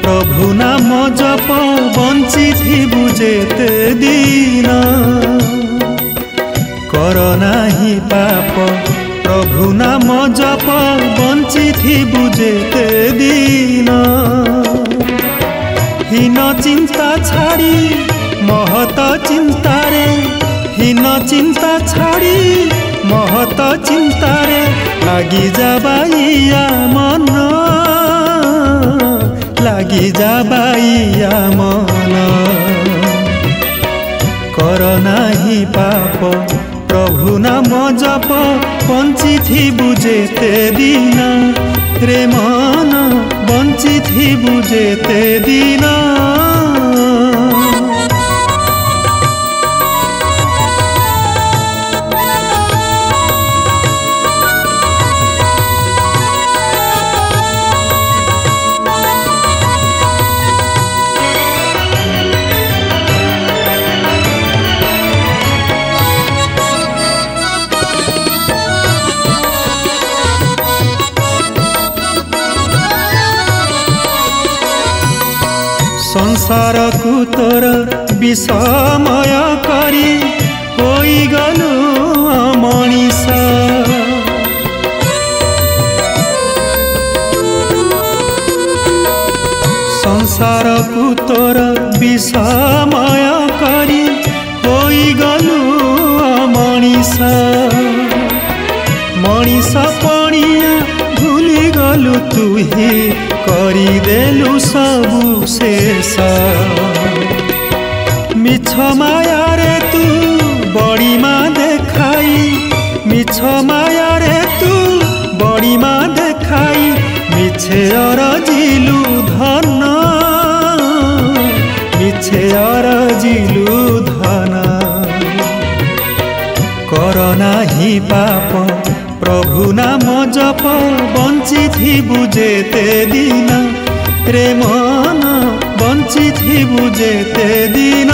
प्रभु नाम जप बंची जेते दिन कर नाही पाप प्रभु नाम जप बंची जेते दिन हीन चिंता छाड़ी महत चिंतारे हीन चिंता छाड़ी महत चिंतारे लगी जाबाइया मन लगी जाबाइया मन कर नाही पाप प्रभु नाम जप बंची जेते दिन रे मन बंची जेते दिन संसार को तोर विषमय करी होई गलु मनीष संसार को तोर विषमय करी होई गलु मनीष मनीष पणिया भूली गलु तुही करी देलु सबु शेष मिछ माया रे तू बड़ी माँ देखाई मिछ माया रे तू बड़ी माँ देखाई मिछे अरजिलु धन मिछे अरजिलु धन कर नाही पाप प्रभु नाम जप बंची जेते दिन रे मन बंची जेते दिन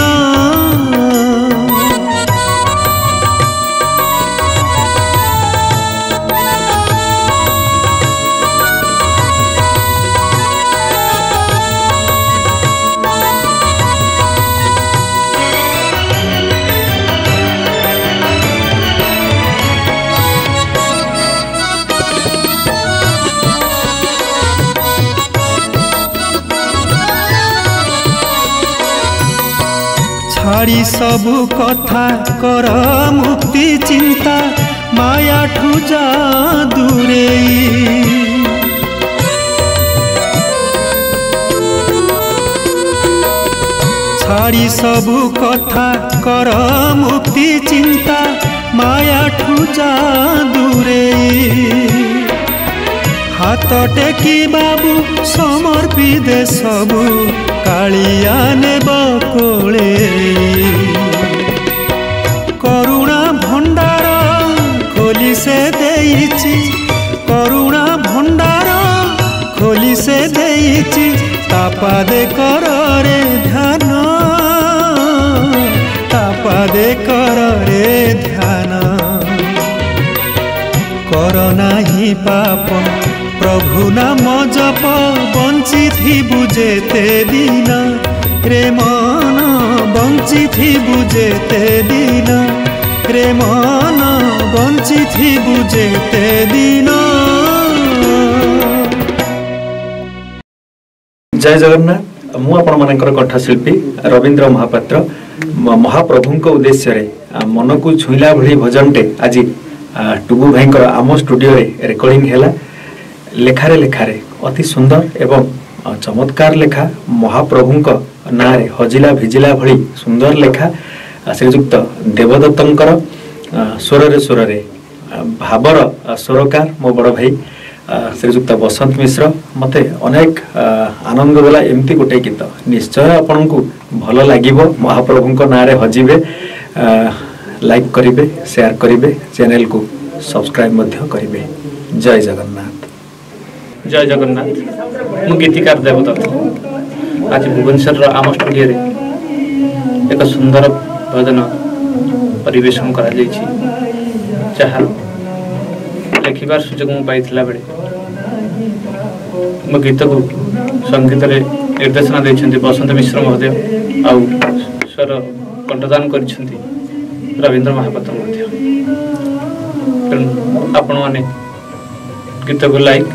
छाड़ी सबु कथा कर मुक्ति चिंता माया ठुजा दूरे छाड़ी सबु कथा कर मुक्ति चिंता माया ठुजा दूरे हाथ टेकी बाबू समर्पी दे सबू कालिया नेब कोले करुणा भंडार खोली से देइछि करुणा भंडार खोली से देइछि तापादे कर रे ध्यान तापादे कर रे ध्यान कर नाही पाप प्रभु नाम जप बंची जेते दिन रे मन बंची जेते दिन रे मन बंची जेते दिन। जय जगन्नाथ मु आपण मानकर कंठशिल्पी रवींद्र महापात्र महाप्रभु उद्देश्य रे मन को छुईला भली भजनटे आज टुगु भाई आम स्टूडियो रे रेकर्डिंग हैला लेखारे लेखारे अति सुंदर एवं चमत्कार लेखा महाप्रभु ना रे हजिला भिजिला भली सुंदर लेखा श्रीजुक्त देवदत्तंकर स्वर रे भावर स्वरकार मो बड़ भाई श्रीजुक्त बसंत मिश्र मते अनेक आनंद देला एमती गोटे गीत निश्चय आपन को भल लागिबो महाप्रभु ना रे हजिबे लाइक करिवे शेयर करिवे चैनल को सब्सक्राइब मध्य करिवे। जय जगन्नाथ। जय जगन्नाथ मु गीतिकार देवदत्त आज भुवनेश्वर आम स्टूडियो रे एक सुंदर भजन परिवेशन करा जायछि जहाँ लेखिबार सुजोग मु पाइथिला बेले मो गीत को संगीत रे निर्देशना देइछन्ति बसंत मिश्र महोदय आउ स्वर कंठदान करिछन्ति रवींद्र महापात्र महोदय। आपण माने गीत को लाइक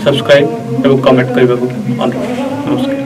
सब्सक्राइब और कमेंट करबा को अनुरोध। नमस्कार।